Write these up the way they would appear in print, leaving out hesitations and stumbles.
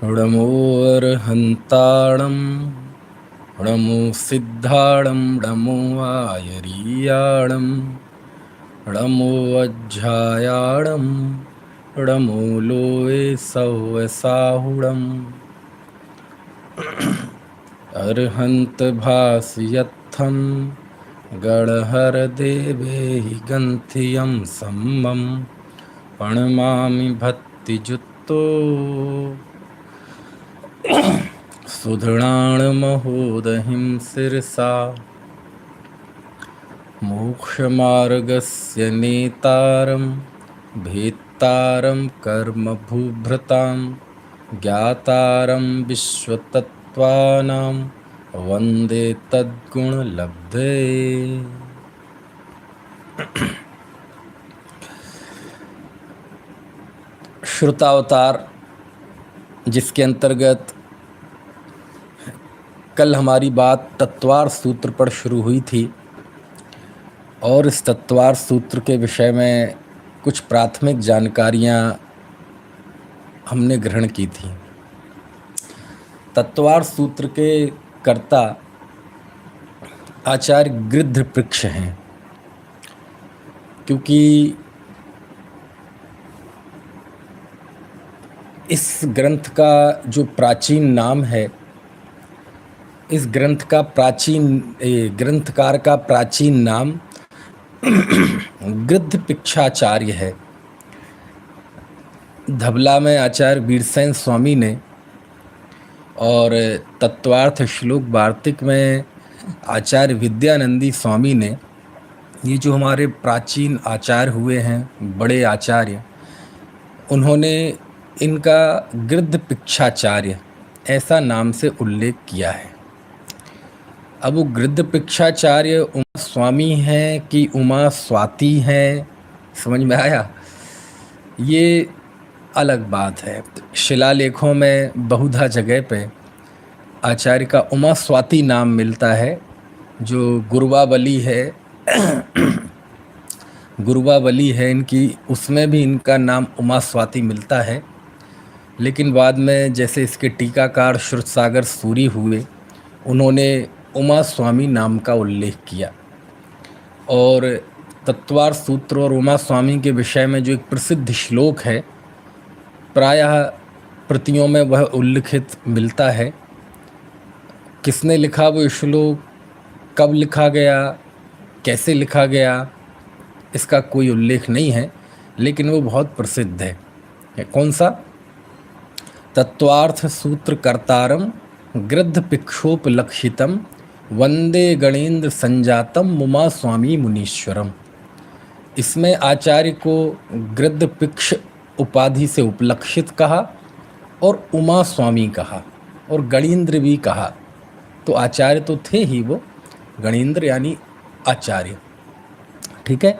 णमोऽर्हन्ताणं णमो सिद्धाणं णमो आयरीयाणं णमो अज्झायाणं णमो लोये सव्वसाहुणम् अर्हन्त भासयत्थं गणहरदेवेहि गन्थियं सम्मं प्रणमामि भक्तिजुक्तो सुधृणाणमहोदहिं शिरसा मोक्षमार्गस्य नेतारं भेत्तारं कर्मभूभृतां ज्ञातारं विश्वतत्त्वानां वन्दे तद्गुणलब्धे। श्रुतावतार, जिसके अंतर्गत कल हमारी बात तत्वार सूत्र पर शुरू हुई थी और इस तत्वार सूत्र के विषय में कुछ प्राथमिक जानकारियां हमने ग्रहण की थी। तत्वार सूत्र के कर्ता आचार्य गृध्रपृक्ष हैं, क्योंकि इस ग्रंथ का जो प्राचीन नाम है, इस ग्रंथ का ग्रंथकार का प्राचीन नाम गृध्रपृक्षाचार्य है। धबला में आचार्य वीरसेन स्वामी ने और तत्वार्थ श्लोक वार्तिक में आचार्य विद्यानंदी स्वामी ने, ये जो हमारे प्राचीन आचार्य हुए हैं, बड़े आचार्य, उन्होंने इनका गृध्रपृक्षाचार्य ऐसा नाम से उल्लेख किया है। अब वो गृध्रपृक्षाचार्य उमा स्वामी हैं कि उमा स्वाति हैं, समझ में आया? ये अलग बात है। शिलालेखों में बहुधा जगह पे आचार्य का उमा स्वाति नाम मिलता है। जो गुरुवावली है गुरुवावली है इनकी, उसमें भी इनका नाम उमा स्वाति मिलता है। लेकिन बाद में जैसे इसके टीकाकार श्रुतसागर सूरी हुए, उन्होंने उमा स्वामी नाम का उल्लेख किया। और तत्वार सूत्र और उमा स्वामी के विषय में जो एक प्रसिद्ध श्लोक है, प्रायः प्रतियों में वह उल्लिखित मिलता है। किसने लिखा वो श्लोक, कब लिखा गया, कैसे लिखा गया, इसका कोई उल्लेख नहीं है, लेकिन वो बहुत प्रसिद्ध है। कौन सा? तत्वार्थ सूत्र कर्तारम गृध्रपृक्षोपलक्षितम वंदे गणेन्द्र संजातम उमा स्वामी मुनीश्वरम। इसमें आचार्य को गृध्रपृक्ष उपाधि से उपलक्षित कहा और उमा स्वामी कहा और गणेन्द्र भी कहा। तो आचार्य तो थे ही वो, गणेन्द्र यानी आचार्य, ठीक है।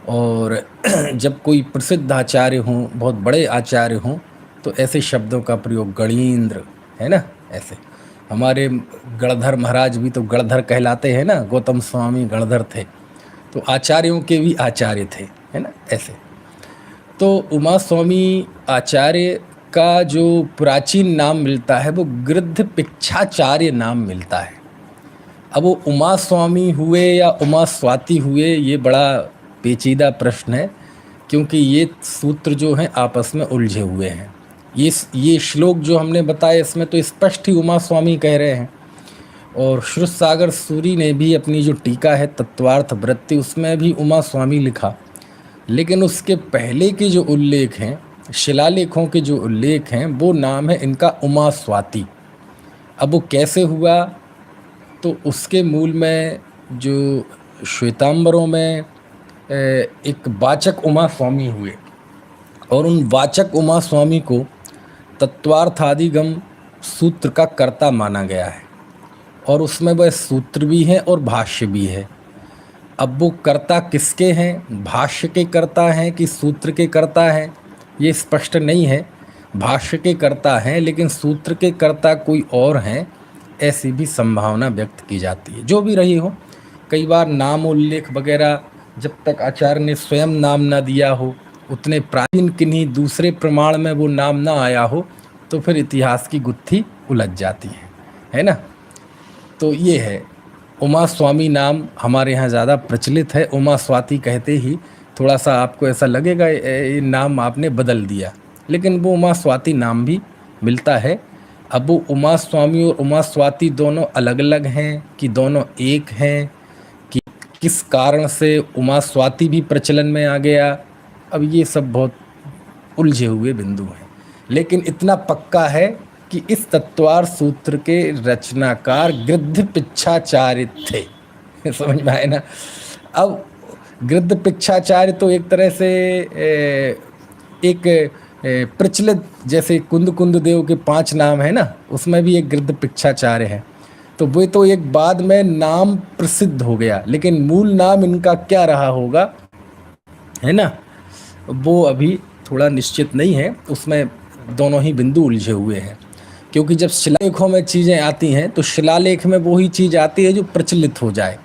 और जब कोई प्रसिद्ध आचार्य हों, बहुत बड़े आचार्य हों, तो ऐसे शब्दों का प्रयोग गणेन्द्र, है ना। ऐसे हमारे गणधर महाराज भी तो गणधर कहलाते हैं ना, गौतम स्वामी गणधर थे, तो आचार्यों के भी आचार्य थे, है ना, ऐसे। तो उमा स्वामी आचार्य का जो प्राचीन नाम मिलता है वो गृध्रपृक्षाचार्य नाम मिलता है। अब वो उमा स्वामी हुए या उमा स्वाति हुए, ये बड़ा पेचीदा प्रश्न है, क्योंकि ये सूत्र जो हैं आपस में उलझे हुए हैं। ये श्लोक जो हमने बताया, इसमें तो स्पष्ट ही उमा स्वामी कह रहे हैं। और श्रुतसागर सूरी ने भी अपनी जो टीका है तत्वार्थ वृत्ति, उसमें भी उमा स्वामी लिखा। लेकिन उसके पहले के जो उल्लेख हैं, शिलालेखों के जो उल्लेख हैं, वो नाम है इनका उमा स्वाति। अब वो कैसे हुआ, तो उसके मूल में जो श्वेतांबरों में एक वाचक उमा स्वामी हुए और उन वाचक उमा स्वामी को तत्वार्थादिगम सूत्र का कर्ता माना गया है। और उसमें वह सूत्र भी हैं और भाष्य भी है। अब वो कर्ता किसके हैं, भाष्य के कर्ता हैं कि सूत्र के कर्ता हैं, ये स्पष्ट नहीं है। भाष्य के कर्ता हैं, लेकिन सूत्र के कर्ता कोई और हैं, ऐसी भी संभावना व्यक्त की जाती है। जो भी रही हो, कई बार नाम उल्लेख वगैरह जब तक आचार्य ने स्वयं नाम ना दिया हो, उतने प्राचीन किन्हीं दूसरे प्रमाण में वो नाम ना आया हो, तो फिर इतिहास की गुत्थी उलझ जाती है ना। तो ये है, उमा स्वामी नाम हमारे यहाँ ज़्यादा प्रचलित है। उमा स्वाति कहते ही थोड़ा सा आपको ऐसा लगेगा ये नाम आपने बदल दिया, लेकिन वो उमा स्वाति नाम भी मिलता है। अब वो उमा स्वामी और उमा स्वाति दोनों अलग अलग हैं कि दोनों एक हैं, कि किस कारण से उमा स्वाति भी प्रचलन में आ गया, अब ये सब बहुत उलझे हुए बिंदु हैं। लेकिन इतना पक्का है कि इस तत्वार सूत्र के रचनाकार गृध्र पिच्छाचार्य थे। समझ में आए ना। अब गृध्र पिच्छाचार्य तो एक तरह से एक प्रचलित, जैसे कुंद कुंद देव के 5 नाम है ना, उसमें भी एक गृध्र पिच्छाचार्य है। तो वो तो एक बाद में नाम प्रसिद्ध हो गया, लेकिन मूल नाम इनका क्या रहा होगा, है ना, वो अभी थोड़ा निश्चित नहीं है। उसमें दोनों ही बिंदु उलझे हुए हैं, क्योंकि जब शिलालेखों में चीज़ें आती हैं तो शिलालेख में वही चीज़ आती है जो प्रचलित हो जाए।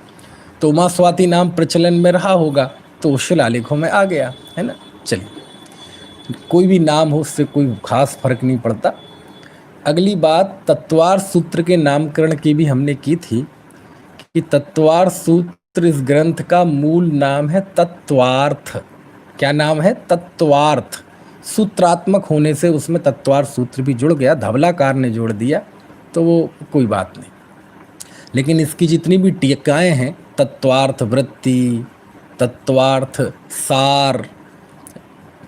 तो उमा स्वाति नाम प्रचलन में रहा होगा तो शिलालेखों में आ गया, है ना। चलिए, कोई भी नाम हो उससे कोई खास फर्क नहीं पड़ता। अगली बात, तत्वार सूत्र के नामकरण की भी हमने की थी कि तत्वार सूत्र इस ग्रंथ का मूल नाम है तत्वार्थ। क्या नाम है? तत्वार्थ। सूत्रात्मक होने से उसमें तत्वार सूत्र भी जुड़ गया, धवलाकार ने जोड़ दिया, तो वो कोई बात नहीं। लेकिन इसकी जितनी भी टीकाएं हैं, तत्वार्थ वृत्ति, तत्वार्थ सार,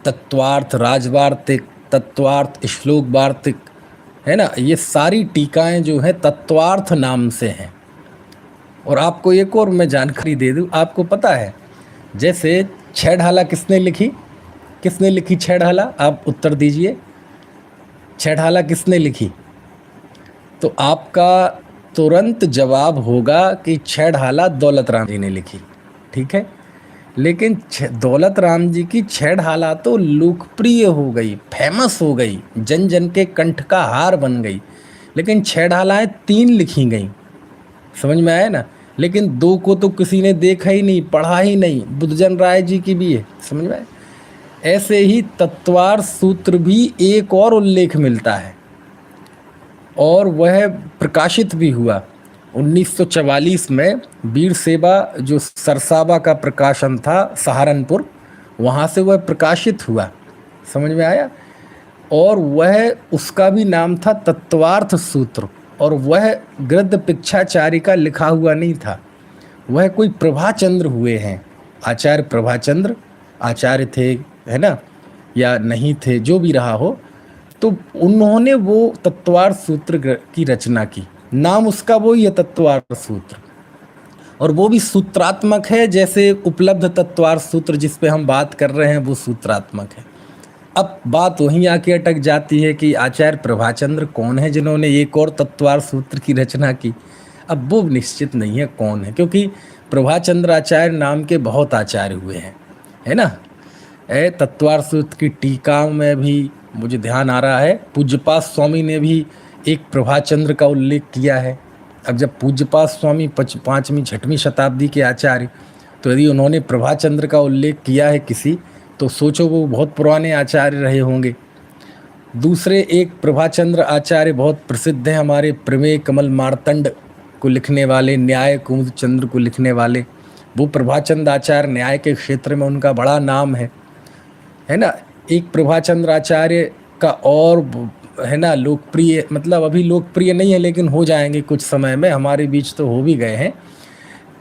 तत्वार्थ राजवार्तिक, तत्वार्थ श्लोक वार्तिक, है ना, ये सारी टीकाएं जो है तत्वार्थ नाम से हैं। और आपको एक और मैं जानकारी दे दूं, आपको पता है जैसे छह ढाला किसने लिखी? किसने लिखी छह ढाला? आप उत्तर दीजिए, छह ढाला किसने लिखी? तो आपका तुरंत जवाब होगा कि छह ढाला दौलत राम जी ने लिखी, ठीक है। लेकिन दौलत राम जी की छह ढाला तो लोकप्रिय हो गई, फेमस हो गई, जन जन के कंठ का हार बन गई। लेकिन छह ढालाएँ 3 लिखी गई, समझ में आया ना। लेकिन 2 को तो किसी ने देखा ही नहीं, पढ़ा ही नहीं। बुद्धजन राय जी की भी है, समझ में आया। ऐसे ही तत्वार सूत्र भी एक और उल्लेख मिलता है, और वह प्रकाशित भी हुआ 1944 में। वीर सेवा जो सरसाबा का प्रकाशन था सहारनपुर, वहाँ से वह प्रकाशित हुआ, समझ में आया। और वह, उसका भी नाम था तत्वार्थ सूत्र, और वह गृध्र पिच्छाचार्य का लिखा हुआ नहीं था, वह कोई प्रभाचंद्र हुए हैं। आचार्य प्रभाचंद्र आचार्य थे, है ना, या नहीं थे, जो भी रहा हो, तो उन्होंने वो तत्वार सूत्र की रचना की। नाम उसका वही है, तत्वार सूत्र, और वो भी सूत्रात्मक है। जैसे उपलब्ध तत्वार सूत्र जिस पे हम बात कर रहे हैं वो सूत्रात्मक है। अब बात वहीं आके अटक जाती है कि आचार्य प्रभाचंद्र कौन है जिन्होंने एक और तत्वार सूत्र की रचना की। अब वो निश्चित नहीं है कौन है, क्योंकि प्रभाचंद्र आचार्य नाम के बहुत आचार्य हुए हैं, है ना। तत्वार सूत्र की टीका में भी मुझे ध्यान आ रहा है, पूज्यपाद स्वामी ने भी एक प्रभाचंद्र का उल्लेख किया है। अब जब पूज्यपाद स्वामी 5वीं 6वीं शताब्दी के आचार्य, तो यदि उन्होंने प्रभाचंद्र का उल्लेख किया है किसी, तो सोचो वो बहुत पुराने आचार्य रहे होंगे। दूसरे एक प्रभाचंद्र आचार्य बहुत प्रसिद्ध हैं हमारे, प्रमेय कमल मार्तंड को लिखने वाले, न्याय कुमुद चंद्र को लिखने वाले, वो प्रभाचंद्र आचार्य, न्याय के क्षेत्र में उनका बड़ा नाम है ना। एक प्रभाचंद्र आचार्य का और, है ना, लोकप्रिय, मतलब अभी लोकप्रिय नहीं है लेकिन हो जाएंगे कुछ समय में, हमारे बीच तो हो भी गए हैं,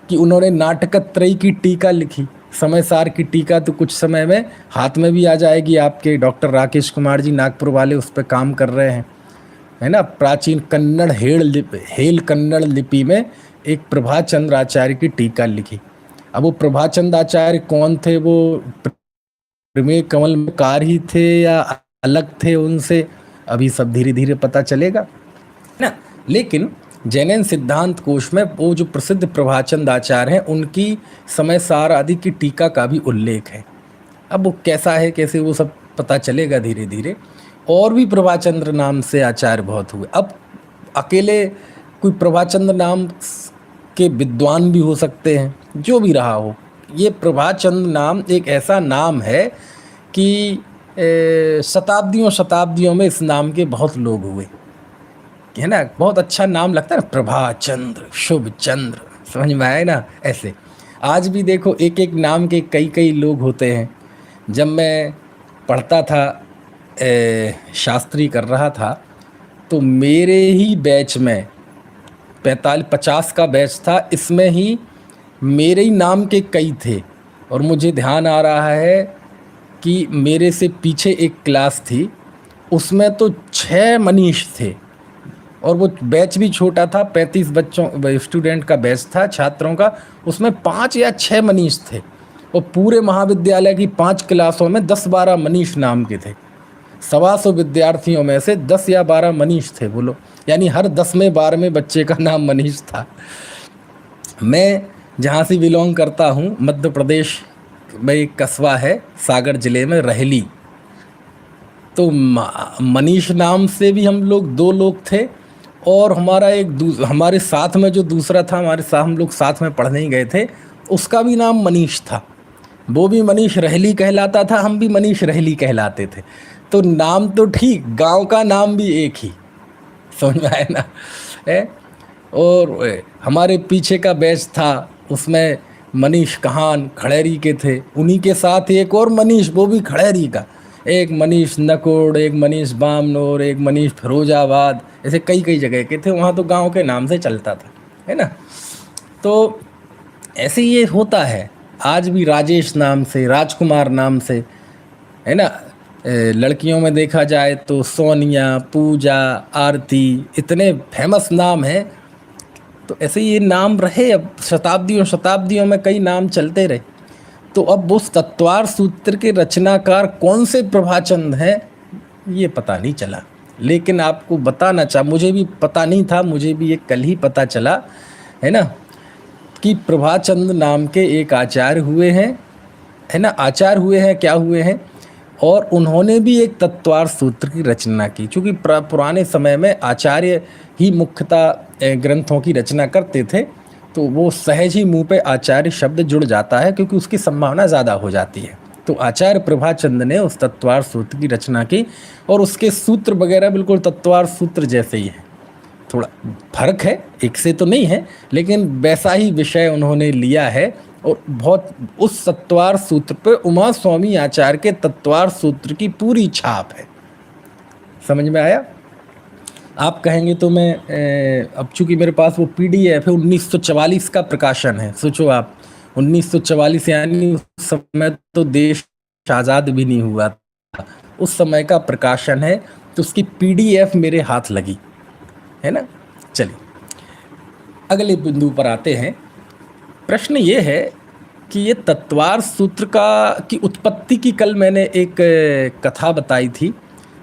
कि उन्होंने नाटकत्रयी की टीका लिखी। समय सार की टीका तो कुछ समय में हाथ में भी आ जाएगी आपके, डॉक्टर राकेश कुमार जी नागपुर वाले उस पर काम कर रहे हैं, है ना। प्राचीन कन्नड़ हेल कन्नड़ लिपि में एक प्रभाचंद्र आचार्य की टीका लिखी। अब वो प्रभाचंद्र आचार्य कौन थे? वो प्रमेय कमल में कार ही थे या अलग थे उनसे, अभी सब धीरे धीरे पता चलेगा ना। लेकिन जैनन सिद्धांत कोश में वो जो प्रसिद्ध प्रभाचंद्र आचार्य हैं, उनकी समय सार आदि की टीका का भी उल्लेख है। अब वो कैसा है, कैसे, वो सब पता चलेगा धीरे धीरे। और भी प्रभाचंद्र नाम से आचार्य बहुत हुए। अब अकेले कोई प्रभाचंद्र नाम के विद्वान भी हो सकते हैं, जो भी रहा हो। ये प्रभाचंद्र नाम एक ऐसा नाम है कि शताब्दियों शताब्दियों में इस नाम के बहुत लोग हुए, है ना। बहुत अच्छा नाम लगता है ना, प्रभा चंद्र, शुभ चंद्र, समझ में आए ना। ऐसे आज भी देखो एक एक नाम के कई कई लोग होते हैं। जब मैं पढ़ता था, शास्त्री कर रहा था, तो मेरे ही बैच में 45-50 का बैच था, इसमें ही मेरे ही नाम के कई थे। और मुझे ध्यान आ रहा है कि मेरे से पीछे एक क्लास थी, उसमें तो 6 मनीष थे, और वो बैच भी छोटा था, 35 बच्चों स्टूडेंट का बैच था, छात्रों का। उसमें 5 या 6 मनीष थे, और पूरे महाविद्यालय की 5 क्लासों में 10-12 मनीष नाम के थे। 125 विद्यार्थियों में से 10 या 12 मनीष थे, बोलो, यानी हर 10वें 12वें बच्चे का नाम मनीष था। मैं जहाँ से बिलोंग करता हूँ, मध्य प्रदेश में एक कस्बा है सागर जिले में, रहली। तो मनीष नाम से भी हम लोग 2 लोग थे, और हमारा हमारे साथ में जो दूसरा था, हमारे साथ हम लोग साथ में पढ़ने ही गए थे, उसका भी नाम मनीष था। वो भी मनीष रहली कहलाता था, हम भी मनीष रहली कहलाते थे। तो नाम तो ठीक, गांव का नाम भी एक ही, समझ में आए ना। और हमारे पीछे का बैच था, उसमें मनीष कहान खड़ेरी के थे, उन्हीं के साथ एक और मनीष, वो भी खड़ेरी का, एक मनीष नकोड़, एक मनीष बामनोर, एक मनीष फिरोजाबाद, ऐसे कई कई जगह के थे। वहाँ तो गांव के नाम से चलता था, है ना। तो ऐसे ये होता है आज भी, राजेश नाम से, राजकुमार नाम से, है ना। लड़कियों में देखा जाए तो सोनिया, पूजा, आरती, इतने फेमस नाम हैं। तो ऐसे ये नाम रहे, अब शताब्दियों शताब्दियों में कई नाम चलते रहे। तो अब उस तत्वार सूत्र के रचनाकार कौन से प्रभाचंद हैं, ये पता नहीं चला। लेकिन आपको बताना चाह, मुझे भी पता नहीं था, मुझे भी ये कल ही पता चला, है ना, कि प्रभाचंद नाम के एक आचार्य हुए हैं, है ना। आचार्य हुए हैं, क्या हुए हैं, और उन्होंने भी एक तत्वार सूत्र की रचना की। चूँकि पुराने समय में आचार्य ही मुख्यतः ग्रंथों की रचना करते थे, तो वो सहज ही मुंह पे आचार्य शब्द जुड़ जाता है, क्योंकि उसकी संभावना ज़्यादा हो जाती है। तो आचार्य प्रभाचंद ने उस तत्वार सूत्र की रचना की, और उसके सूत्र वगैरह बिल्कुल तत्वार सूत्र जैसे ही है। थोड़ा फर्क है, एक से तो नहीं है, लेकिन वैसा ही विषय उन्होंने लिया है। और बहुत उस तत्वार सूत्र पे उमा स्वामी आचार्य के तत्वार सूत्र की पूरी छाप है। समझ में आया। आप कहेंगे तो मैं अब चूंकि मेरे पास वो PDF है, 1944 का प्रकाशन है। सोचो आप, 1944 यानी उस समय तो देश आज़ाद भी नहीं हुआ था, उस समय का प्रकाशन है। तो उसकी PDF मेरे हाथ लगी, है ना। चलिए अगले बिंदु पर आते हैं। प्रश्न ये है कि ये तत्वार सूत्र की उत्पत्ति की कल मैंने एक कथा बताई थी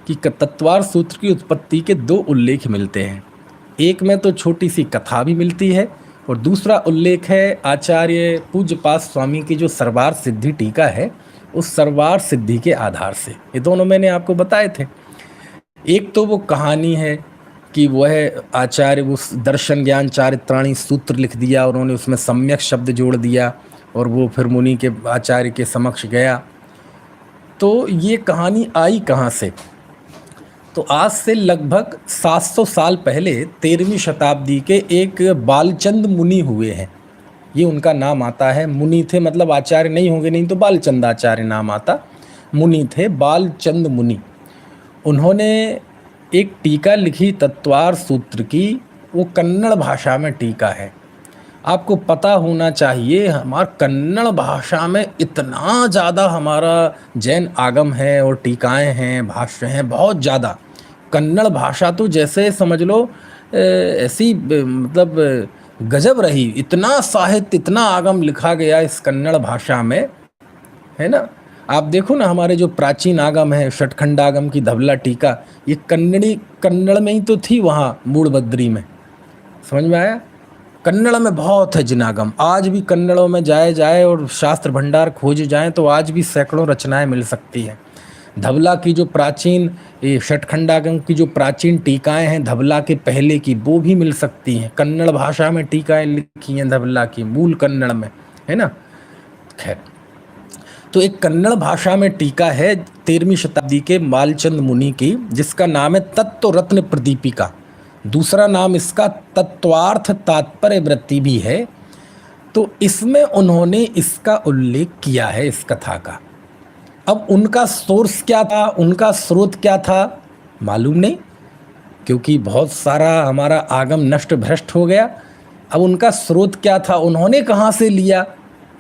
कि तत्वार सूत्र की उत्पत्ति के 2 उल्लेख मिलते हैं। एक में तो छोटी सी कथा भी मिलती है, और दूसरा उल्लेख है आचार्य पूज्यपाद स्वामी की जो सर्वार सिद्धि टीका है, उस सर्वार सिद्धि के आधार से। ये दोनों मैंने आपको बताए थे। एक तो वो कहानी है कि वह आचार्य उस दर्शन ज्ञान चारित्राणी सूत्र लिख दिया, और उन्होंने उसमें सम्यक शब्द जोड़ दिया, और वो फिर मुनि के आचार्य के समक्ष गया। तो ये कहानी आई कहाँ से, तो आज से लगभग 700 साल पहले 13वीं शताब्दी के एक बालचंद मुनि हुए हैं। ये उनका नाम आता है। मुनि थे मतलब आचार्य नहीं होंगे, नहीं तो बालचंद आचार्य नाम आता। मुनि थे, बालचंद मुनि। उन्होंने एक टीका लिखी तत्वार सूत्र की, वो कन्नड़ भाषा में टीका है। आपको पता होना चाहिए, हमारा कन्नड़ भाषा में इतना ज़्यादा हमारा जैन आगम है और टीकाएँ हैं, भाष्य हैं, बहुत ज़्यादा। कन्नड़ भाषा तो जैसे समझ लो ऐसी मतलब गजब रही, इतना साहित्य, इतना आगम लिखा गया इस कन्नड़ भाषा में, है ना। आप देखो ना, हमारे जो प्राचीन आगम है, षटखंडागम की धवला टीका, ये कन्नड़ में ही तो थी, वहाँ मूड़बद्री में। समझ में आया। कन्नड़ में बहुत है जिनागम। आज भी कन्नड़ों में जाए और शास्त्र भंडार खोज जाएं तो आज भी सैकड़ों रचनाएं मिल सकती हैं। धवला की जो प्राचीन, ये षटखंडागम की जो प्राचीन टीकाएं हैं धवला के पहले की, वो भी मिल सकती हैं। कन्नड़ भाषा में टीकाएं लिखी हैं धवला की, मूल कन्नड़ में, है ना। खैर, तो एक कन्नड़ भाषा में टीका है 13वीं शताब्दी के मालचंद मुनि की, जिसका नाम है तत्व रत्न प्रदीपिका। दूसरा नाम इसका तत्वार्थ तात्पर्य वृत्ति भी है। तो इसमें उन्होंने इसका उल्लेख किया है इस कथा का। अब उनका सोर्स क्या था, उनका स्रोत क्या था, मालूम नहीं, क्योंकि बहुत सारा हमारा आगम नष्ट भ्रष्ट हो गया। अब उनका स्रोत क्या था, उन्होंने कहाँ से लिया,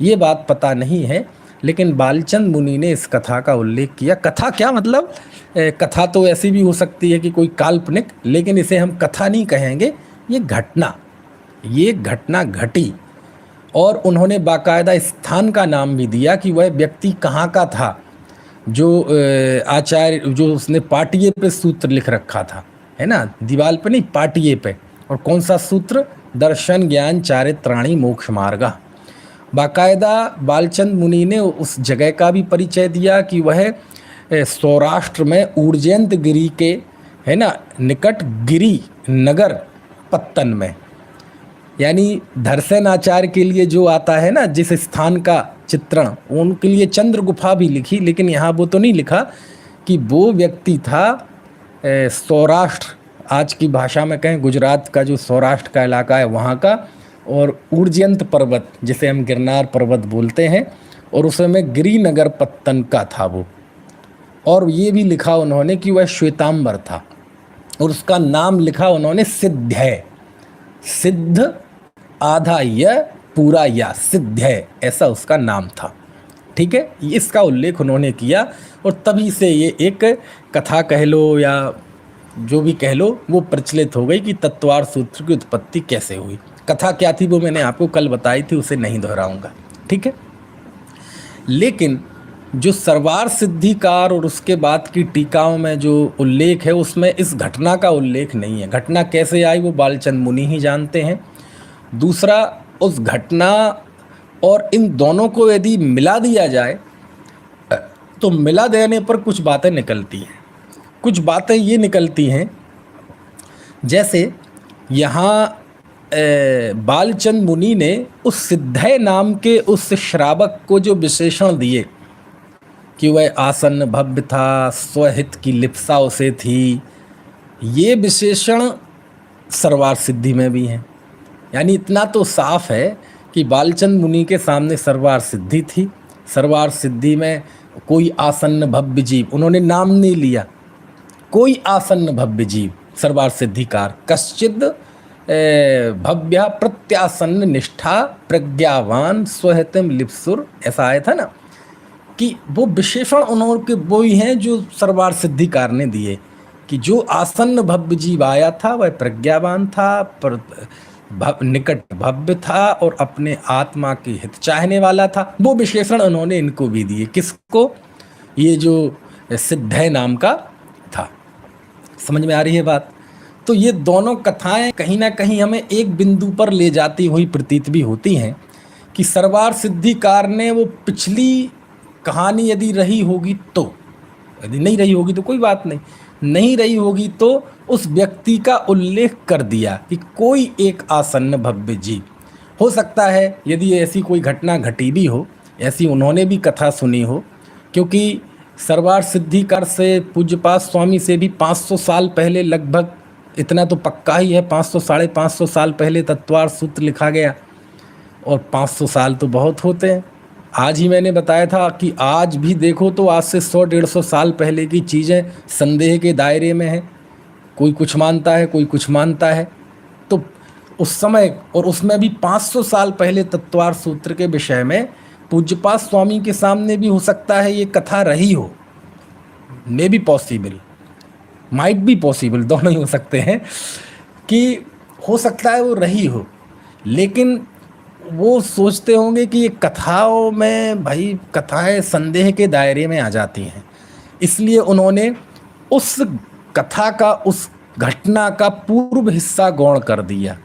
ये बात पता नहीं है। लेकिन बालचंद मुनि ने इस कथा का उल्लेख किया। कथा क्या मतलब, कथा तो ऐसी भी हो सकती है कि कोई काल्पनिक, लेकिन इसे हम कथा नहीं कहेंगे, ये घटना घटी। और उन्होंने बाकायदा स्थान का नाम भी दिया कि वह व्यक्ति कहाँ का था, जो आचार्य, जो उसने पाटिये पे सूत्र लिख रखा था, है ना, दीवार पे नहीं, पाटिये पे। और कौन सा सूत्र, दर्शन ज्ञान चारित्राणी मोक्ष मार्गा। बाकायदा बालचंद मुनि ने उस जगह का भी परिचय दिया कि वह सौराष्ट्र में उर्जयंत गिरी के, है ना, निकट गिरी नगर पत्तन में, यानी धरसेन आचार्य के लिए जो आता है ना, जिस स्थान का चित्रण, उनके लिए चंद्र गुफा भी लिखी, लेकिन यहाँ वो तो नहीं लिखा कि वो व्यक्ति था सौराष्ट्र, आज की भाषा में कहें गुजरात का जो सौराष्ट्र का इलाका है वहाँ का, और उर्जयंत पर्वत जिसे हम गिरनार पर्वत बोलते हैं, और उसमें गिरीनगर पत्तन का था वो। और ये भी लिखा उन्होंने कि वह श्वेतांबर था, और उसका नाम लिखा उन्होंने सिद्ध, सिद्ध आधा य पूरा या, सिद्ध है, ऐसा उसका नाम था। ठीक है, इसका उल्लेख उन्होंने किया, और तभी से ये एक कथा कह लो या जो भी कह लो, वो प्रचलित हो गई कि तत्वार्थ सूत्र की उत्पत्ति कैसे हुई। कथा क्या थी वो मैंने आपको कल बताई थी, उसे नहीं दोहराऊंगा। ठीक है, लेकिन जो सर्वार्थ सिद्धिकार और उसके बाद की टीकाओं में जो उल्लेख है, उसमें इस घटना का उल्लेख नहीं है। घटना कैसे आई वो बालचंद मुनि ही जानते हैं। दूसरा, उस घटना और इन दोनों को यदि मिला दिया जाए तो मिला देने पर कुछ बातें निकलती हैं। कुछ बातें ये निकलती हैं, जैसे यहाँ बालचंद मुनि ने उस सिद्धय नाम के उस श्रावक को जो विशेषण दिए कि वह आसन्न भव्य था, स्वहित की लिप्सा उसे थी, ये विशेषण सर्वार्थ सिद्धि में भी हैं। यानी इतना तो साफ है कि बालचंद मुनि के सामने सर्वार्थ सिद्धि थी। सर्वार्थ सिद्धि में कोई आसन्न भव्य जीव, उन्होंने नाम नहीं लिया, कोई आसन्न भव्य जीव, सर्वार्थ सिद्धिकार, कश्चिद भव्य प्रत्यासन्न निष्ठा प्रज्ञावान स्वहितम लिप्सुर, ऐसा आया था ना, कि वो विशेषण उन्होंने वो ही हैं जो सर्वार्थ सिद्धिकार ने दिए, कि जो आसन्न भव्य जीव आया था वह प्रज्ञावान था, निकट भव्य था और अपने आत्मा के हित चाहने वाला था। वो विशेषण उन्होंने इनको भी दिए। किसको? ये जो सिद्धय नाम का था। समझ में आ रही है बात? तो ये दोनों कथाएं कहीं ना कहीं हमें एक बिंदु पर ले जाती हुई प्रतीत भी होती हैं कि सर्वार्थ सिद्धिकार ने वो पिछली कहानी यदि रही होगी तो, यदि नहीं रही होगी तो कोई बात नहीं, नहीं रही होगी तो उस व्यक्ति का उल्लेख कर दिया कि कोई एक आसन्न भव्य जीव हो सकता है। यदि ऐसी कोई घटना घटी भी हो, ऐसी उन्होंने भी कथा सुनी हो, क्योंकि सर्वार्थ सिद्धिकार से पूज्यपाद स्वामी से भी 500 साल पहले, लगभग इतना तो पक्का ही है, 500 साढ़े 500 साल पहले तत्वार्थ सूत्र लिखा गया। और 500 साल तो बहुत होते हैं। आज ही मैंने बताया था कि आज भी देखो तो आज से 100-150 साल पहले की चीज़ें संदेह के दायरे में हैं। कोई कुछ मानता है, कोई कुछ मानता है। तो उस समय, और उसमें भी 500 साल पहले तत्वार्थ सूत्र के विषय में पूज्यपाद स्वामी के सामने भी हो सकता है ये कथा रही हो। May be possible, might be possible, दोनों ही हो सकते हैं कि हो सकता है वो रही हो, लेकिन वो सोचते होंगे कि ये कथाओं में, भाई कथाएं संदेह के दायरे में आ जाती हैं, इसलिए उन्होंने उस कथा का, उस घटना का पूर्व हिस्सा गौण कर दिया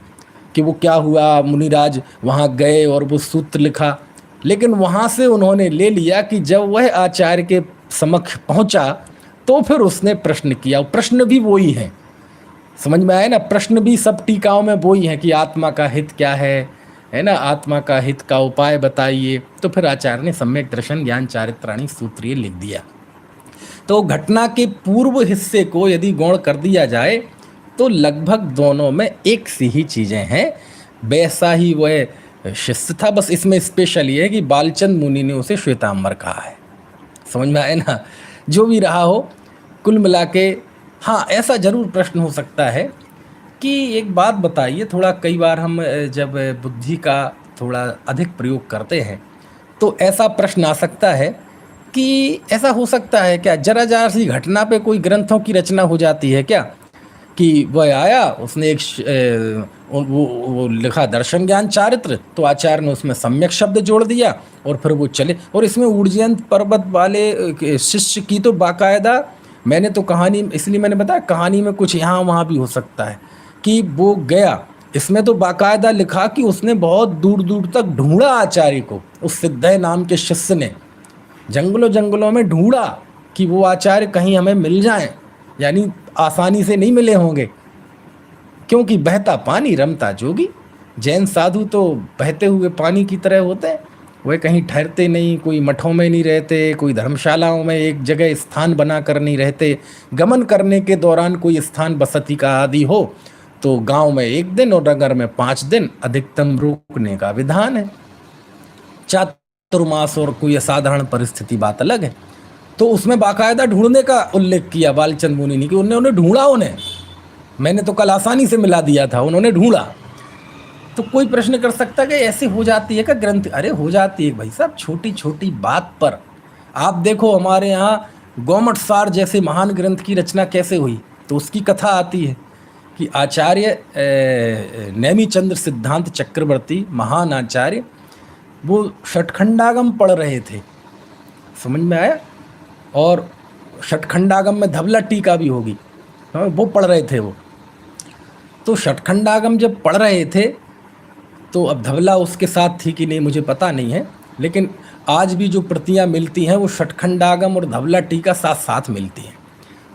कि वो क्या हुआ, मुनिराज वहाँ गए और वो सूत्र लिखा। लेकिन वहाँ से उन्होंने ले लिया कि जब वह आचार्य के समक्ष पहुँचा तो फिर उसने प्रश्न किया। प्रश्न भी वही है, समझ में आया ना? प्रश्न भी सब टीकाओं में वही है कि आत्मा का हित क्या है, है ना, आत्मा का हित का उपाय बताइए। तो फिर आचार्य ने सम्यक दर्शन ज्ञान चारित्राणी सूत्रीय लिख दिया। तो घटना के पूर्व हिस्से को यदि गौण कर दिया जाए तो लगभग दोनों में एक सी ही चीजें हैं, वैसा ही वह शिष्य था। बस इसमें स्पेशल ये है कि बालचंद मुनि ने उसे श्वेतांबर कहा है। समझ में आए ना। जो भी रहा हो, कुल मिला के हाँ, ऐसा जरूर प्रश्न हो सकता है कि एक बात बताइए, थोड़ा कई बार हम जब बुद्धि का थोड़ा अधिक प्रयोग करते हैं तो ऐसा प्रश्न आ सकता है कि ऐसा हो सकता है क्या, जरा जरा सी घटना पे कोई ग्रंथों की रचना हो जाती है क्या, कि वह आया उसने एक वो लिखा दर्शन ज्ञान चारित्र, तो आचार्य ने उसमें सम्यक शब्द जोड़ दिया और फिर वो चले। और इसमें उज्जैन पर्वत वाले शिष्य की तो बाकायदा, मैंने तो कहानी, इसलिए मैंने बताया कहानी में कुछ यहाँ वहाँ भी हो सकता है कि वो गया, इसमें तो बाकायदा लिखा कि उसने बहुत दूर दूर तक ढूंढा आचार्य को, उस सिद्धय नाम के शिष्य ने जंगलों जंगलों में ढूंढा कि वो आचार्य कहीं हमें मिल जाएं, यानी आसानी से नहीं मिले होंगे, क्योंकि बहता पानी रमता जोगी। जैन साधु तो बहते हुए पानी की तरह होते हैं, वे कहीं ठहरते नहीं, कोई मठों में नहीं रहते, कोई धर्मशालाओं में एक जगह स्थान बना कर नहीं रहते। गमन करने के दौरान कोई स्थान बसती का आदि हो तो गांव में 1 दिन और नगर में 5 दिन अधिकतम रुकने का विधान है। चातुर्मास और कोई असाधारण परिस्थिति बात अलग है। तो उसमें बाकायदा ढूंढने का उल्लेख किया बालचंद मुनि ने कि उन्होंने ढूंढा, उन्हें मैंने तो कल आसानी से मिला दिया था, उन्होंने ढूंढा। तो कोई प्रश्न कर सकता है कि ऐसे हो जाती है क्या ग्रंथ? अरे हो जाती है भाई साहब, छोटी छोटी बात पर। आप देखो हमारे यहाँ गौमट सार जैसे महान ग्रंथ की रचना कैसे हुई, तो उसकी कथा आती है कि आचार्य नेमिचंद्र सिद्धांत चक्रवर्ती महान आचार्य, वो षटखंडागम पढ़ रहे थे, समझ में आया, और षटखंडागम में धवला टीका भी होगी, वो पढ़ रहे थे वो। तो षटखंडागम जब पढ़ रहे थे तो अब धवला उसके साथ थी कि नहीं मुझे पता नहीं है, लेकिन आज भी जो प्रतियां मिलती हैं वो षटखंडागम और धवला टीका साथ साथ मिलती हैं।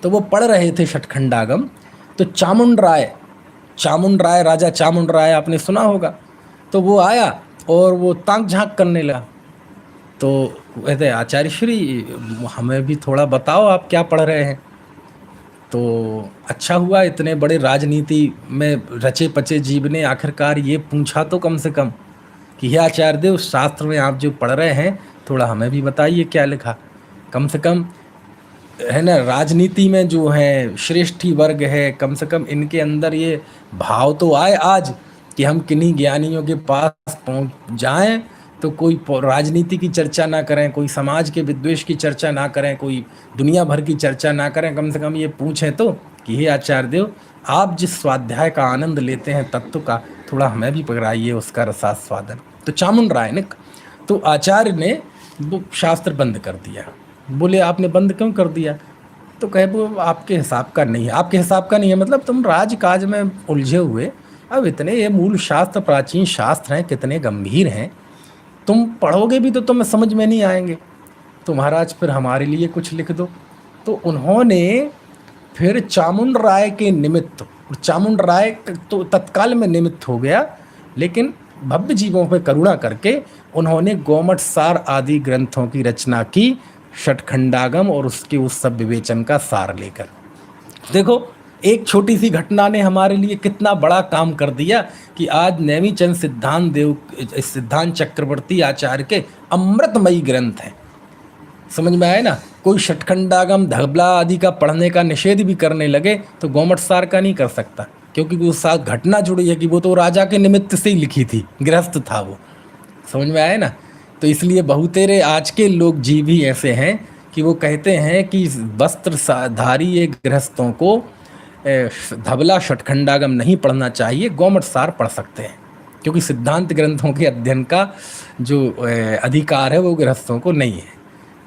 तो वो पढ़ रहे थे षटखंडागम, तो चामुंड राय राजा चामुंड राय आपने सुना होगा, तो वो आया और वो ताक झांक करने लगा। तो कहते आचार्य श्री हमें भी थोड़ा बताओ आप क्या पढ़ रहे हैं। तो अच्छा हुआ इतने बड़े राजनीति में रचे पचे जीव ने आखिरकार ये पूछा तो कम से कम कि हे आचार्य देव, शास्त्र में आप जो पढ़ रहे हैं थोड़ा हमें भी बताइए क्या लिखा। कम से कम है ना, राजनीति में जो है श्रेष्ठी वर्ग है, कम से कम इनके अंदर ये भाव तो आए आज कि हम किन्हीं ज्ञानियों के पास पहुंच जाएं तो कोई राजनीति की चर्चा ना करें, कोई समाज के विद्वेष की चर्चा ना करें, कोई दुनिया भर की चर्चा ना करें, कम से कम ये पूछें तो कि हे आचार्य देव, आप जिस स्वाध्याय का आनंद लेते हैं तत्व का, थोड़ा हमें भी पकड़ाइए उसका रसास्वादन। तो चामुंड राय ने, तो आचार्य ने वो शास्त्र बंद कर दिया। बोले आपने बंद क्यों कर दिया? तो कहे वो आपके हिसाब का नहीं है। आपके हिसाब का नहीं है मतलब तुम राजकाज में उलझे हुए, अब इतने ये मूल शास्त्र प्राचीन शास्त्र हैं, कितने गंभीर हैं, तुम पढ़ोगे भी तो तुम्हें समझ में नहीं आएंगे, तो महाराज फिर हमारे लिए कुछ लिख दो। तो उन्होंने फिर चामुंड राय के निमित्त, चामुंड राय तो तत्काल में निमित्त हो गया, लेकिन भव्य जीवों पर करुणा करके उन्होंने गोमट सार आदि ग्रंथों की रचना की, षटखंडागम और उसके उस सब विवेचन का सार लेकर। देखो एक छोटी सी घटना ने हमारे लिए कितना बड़ा काम कर दिया कि आज नेमिचंद सिद्धांत चक्रवर्ती आचार्य के अमृतमयी ग्रंथ हैं। समझ में आए ना। कोई षटखंडागम धबला आदि का पढ़ने का निषेध भी करने लगे तो गोमट सार का नहीं कर सकता, क्योंकि वो साथ घटना जुड़ी है कि वो तो राजा के निमित्त से ही लिखी थी, गृहस्थ था वो। समझ में आए ना। तो इसलिए बहुतेरे आज के लोग जीव ही ऐसे हैं कि वो कहते हैं कि वस्त्रधारी ये गृहस्थों को धबला षटखंडागम नहीं पढ़ना चाहिए, गोमट सार पढ़ सकते हैं, क्योंकि सिद्धांत ग्रंथों के अध्ययन का जो अधिकार है वो गृहस्थों को नहीं है।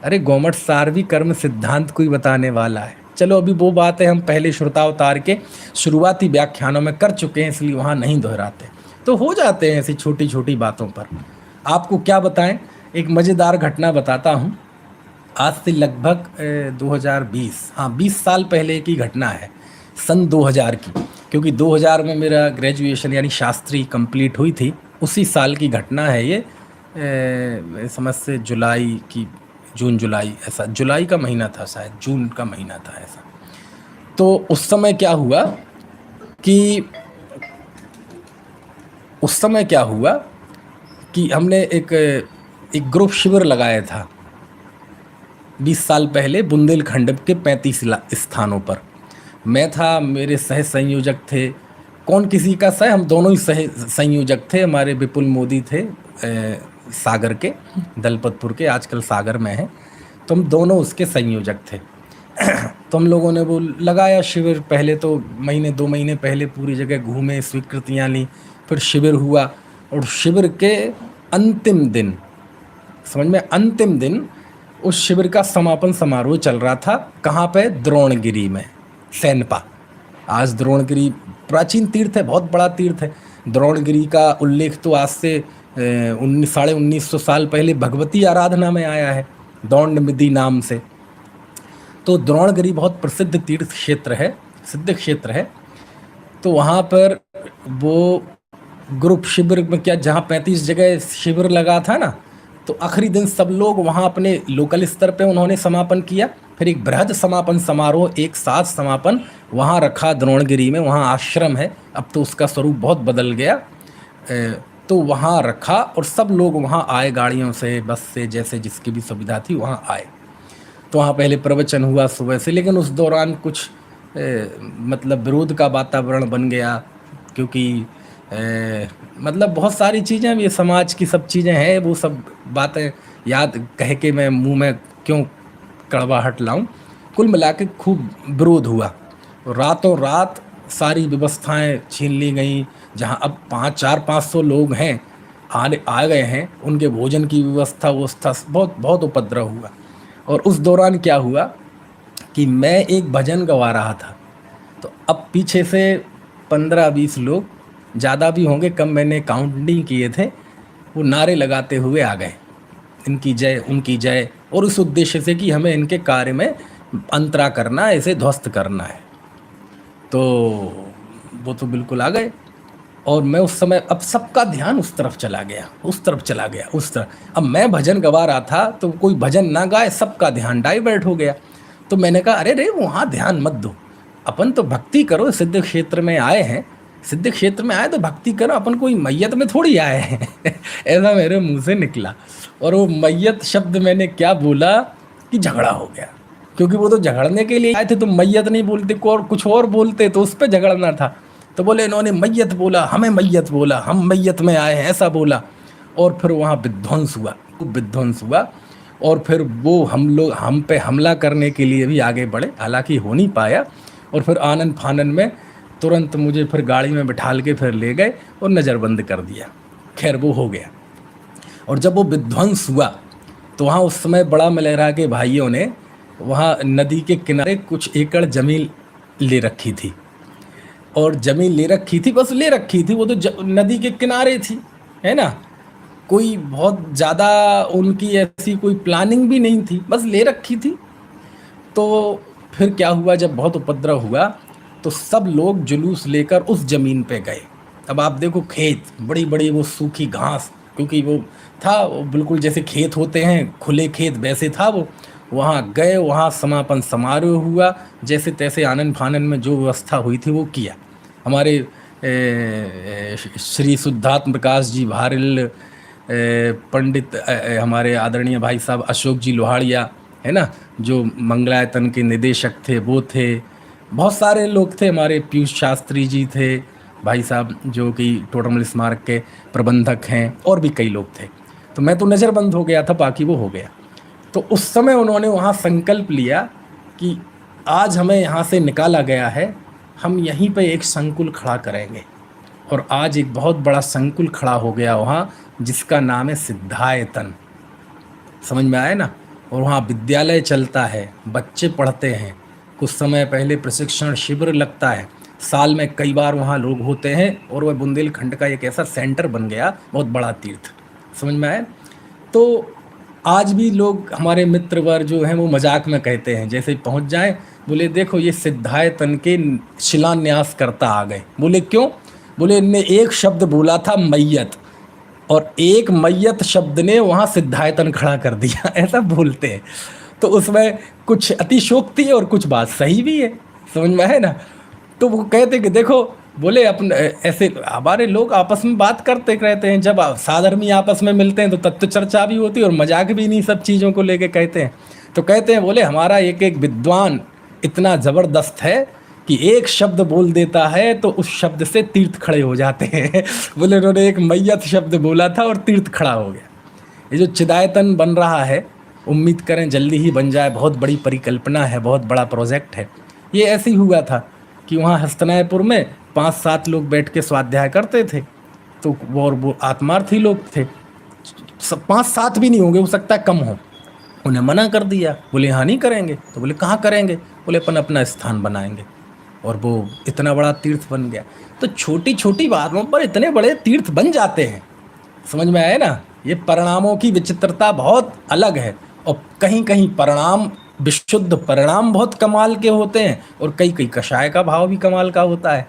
अरे गोमट सार भी कर्म सिद्धांत को ही बताने वाला है। चलो अभी वो बातें हम पहले श्रोतावतार के शुरुआती व्याख्यानों में कर चुके हैं, इसलिए वहाँ नहीं दोहराते। तो हो जाते हैं ऐसी छोटी छोटी बातों पर। आपको क्या बताएं, एक मज़ेदार घटना बताता हूँ। आज से लगभग 20 साल पहले की घटना है, सन 2000 की, क्योंकि 2000 में मेरा ग्रेजुएशन यानी शास्त्री कंप्लीट हुई थी। उसी साल की घटना है ये। समझ से जुलाई की, जून जुलाई, ऐसा जुलाई का महीना था शायद, जून का महीना था ऐसा। तो उस समय क्या हुआ कि हमने एक एक ग्रुप शिविर लगाया था 20 साल पहले बुंदेलखंड के 35 स्थानों पर। मैं था, मेरे सह संयोजक थे, कौन किसी का सह, हम दोनों ही सह संयोजक थे। हमारे विपुल मोदी थे सागर के, दलपतपुर के, आजकल सागर में हैं। तो हम दोनों उसके संयोजक थे। तो हम लोगों ने वो लगाया शिविर। पहले तो महीने 2 महीने पहले पूरी जगह घूमे, स्वीकृतियाँ ली, फिर शिविर हुआ। और शिविर के अंतिम दिन, समझ में, अंतिम दिन उस शिविर का समापन समारोह चल रहा था। कहाँ पे? द्रोणगिरी में, सैनपा। आज द्रोणगिरी प्राचीन तीर्थ है, बहुत बड़ा तीर्थ है। द्रोणगिरी का उल्लेख तो आज से 1950 साल पहले भगवती आराधना में आया है, दौंड नाम से। तो द्रोणगिरी बहुत प्रसिद्ध तीर्थ क्षेत्र है, सिद्ध क्षेत्र है। तो वहाँ पर वो ग्रुप शिविर में क्या, जहाँ 35 जगह शिविर लगा था ना, तो आखिरी दिन सब लोग वहाँ अपने लोकल स्तर पे उन्होंने समापन किया। फिर एक बृहद समापन समारोह, एक साथ समापन वहाँ रखा द्रोणगिरी में। वहाँ आश्रम है, अब तो उसका स्वरूप बहुत बदल गया। तो वहाँ रखा और सब लोग वहाँ आए, गाड़ियों से, बस से, जैसे जिसकी भी सुविधा थी वहाँ आए। तो वहाँ पहले प्रवचन हुआ सुबह से, लेकिन उस दौरान कुछ मतलब विरोध का वातावरण बन गया, क्योंकि मतलब बहुत सारी चीज़ें, ये समाज की सब चीज़ें हैं, वो सब बातें याद कह के मैं मुंह में क्यों कड़वाहट लाऊं। कुल मिला के खूब विरोध हुआ। रातों रात सारी व्यवस्थाएं छीन ली गई। जहां अब 400-500 लोग हैं, आ गए हैं, उनके भोजन की व्यवस्था बहुत बहुत उपद्रव हुआ। और उस दौरान क्या हुआ कि मैं एक भजन गवा रहा था, तो अब पीछे से 15-20 लोग, ज़्यादा भी होंगे, कम मैंने काउंट नहीं किए थे, वो नारे लगाते हुए आ गए, इनकी जय, उनकी जय, और उस उद्देश्य से कि हमें इनके कार्य में अंतरा करना, इसे ध्वस्त करना है। तो वो तो बिल्कुल आ गए। और मैं उस समय, अब सबका ध्यान उस तरफ चला गया, उस तरफ। अब मैं भजन गवा रहा था, तो कोई भजन ना गाए, सबका ध्यान डाइवर्ट हो गया। तो मैंने कहा, अरे रे, वहाँ ध्यान मत दो, अपन तो भक्ति करो। सिद्ध क्षेत्र में आए हैं, सिद्ध क्षेत्र में आए तो भक्ति करो, अपन कोई मैयत में थोड़ी आए हैं। ऐसा मेरे मुंह से निकला। और वो मैयत शब्द मैंने क्या बोला कि झगड़ा हो गया, क्योंकि वो तो झगड़ने के लिए आए थे। तो मैयत नहीं बोलते, को और कुछ और बोलते, तो उस पर झगड़ना था। तो बोले इन्होंने मैयत बोला, हमें मैयत बोला, हम मैयत में आए हैं, ऐसा बोला। और फिर वहाँ विध्वंस हुआ। और फिर वो हम पे हमला करने के लिए भी आगे बढ़े, हालांकि हो नहीं पाया। और फिर आनन फानन में तुरंत मुझे फिर गाड़ी में बिठाल के फिर ले गए और नज़रबंद कर दिया। खैर वो हो गया। और जब वो विध्वंस हुआ, तो वहाँ उस समय बड़ा मलेरा के भाइयों ने वहाँ नदी के किनारे कुछ एकड़ ज़मीन ले रखी थी। और ज़मीन ले रखी थी, बस ले रखी थी, वो तो नदी के किनारे थी, है ना। कोई बहुत ज़्यादा उनकी ऐसी कोई प्लानिंग भी नहीं थी, बस ले रखी थी। तो फिर क्या हुआ, जब बहुत उपद्रव हुआ तो सब लोग जुलूस लेकर उस ज़मीन पे गए। अब आप देखो, खेत, बड़ी बड़ी वो सूखी घास, क्योंकि वो था, वो बिल्कुल जैसे खेत होते हैं, खुले खेत, वैसे था वो। वहाँ गए, वहाँ समापन समारोह हुआ, जैसे तैसे आनन फानन में जो व्यवस्था हुई थी वो किया। हमारे श्री शुद्धात्म प्रकाश जी भारिल, पंडित हमारे आदरणीय भाई साहब अशोक जी लोहाड़िया, है ना, जो मंगलायतन के निदेशक थे, वो थे। बहुत सारे लोग थे, हमारे पीयूष शास्त्री जी थे भाई साहब, जो कि टोडरमल स्मारक के प्रबंधक हैं, और भी कई लोग थे। तो मैं तो नज़रबंद हो गया था, बाकी वो हो गया। तो उस समय उन्होंने वहाँ संकल्प लिया कि आज हमें यहाँ से निकाला गया है, हम यहीं पे एक संकुल खड़ा करेंगे। और आज एक बहुत बड़ा संकुल खड़ा हो गया वहाँ, जिसका नाम है सिद्धायतन। समझ में आया ना। और वहाँ विद्यालय चलता है, बच्चे पढ़ते हैं, कुछ समय पहले प्रशिक्षण शिविर लगता है, साल में कई बार वहाँ लोग होते हैं। और वह बुंदेलखंड का एक ऐसा सेंटर बन गया, बहुत बड़ा तीर्थ। समझ में आया। तो आज भी लोग, हमारे मित्र वर्ग जो हैं, वो मजाक में कहते हैं, जैसे पहुँच जाएं, बोले देखो ये सिद्धायतन के शिलान्यास करता आ गए। बोले क्यों? बोले इनने एक शब्द बोला था, मैयत। और एक मैयत शब्द ने वहाँ सिद्धायतन खड़ा कर दिया, ऐसा बोलते हैं। तो उसमें कुछ अतिशोक्ति है और कुछ बात सही भी है, समझ में है ना। तो वो कहते कि देखो, बोले अपने ऐसे हमारे लोग आपस में बात करते रहते हैं, जब साधर्मी आपस में मिलते हैं तो तत्व चर्चा भी होती है और मजाक भी इन्हीं सब चीज़ों को लेके कहते हैं। तो कहते हैं, बोले हमारा एक एक विद्वान इतना ज़बरदस्त है कि एक शब्द बोल देता है तो उस शब्द से तीर्थ खड़े हो जाते हैं। बोले उन्होंने एक मैयत शब्द बोला था और तीर्थ खड़ा हो गया। ये जो चिदायतन बन रहा है, उम्मीद करें जल्दी ही बन जाए, बहुत बड़ी परिकल्पना है, बहुत बड़ा प्रोजेक्ट है। ये ऐसे ही हुआ था कि वहाँ हस्तनायपुर में 5-7 लोग बैठ के स्वाध्याय करते थे, तो वो आत्मार्थी लोग थे, 5-7 भी नहीं होंगे, हो सकता है कम हो। उन्हें मना कर दिया, बोले यहाँ नहीं करेंगे। तो बोले कहाँ करेंगे? बोले अपन अपना स्थान बनाएंगे। और वो इतना बड़ा तीर्थ बन गया। तो छोटी छोटी बातों पर इतने बड़े तीर्थ बन जाते हैं, समझ में आया ना। ये परिणामों की विचित्रता बहुत अलग है, और कहीं कहीं परिणाम, विशुद्ध परिणाम बहुत कमाल के होते हैं, और कई कई कषाय का भाव भी कमाल का होता है।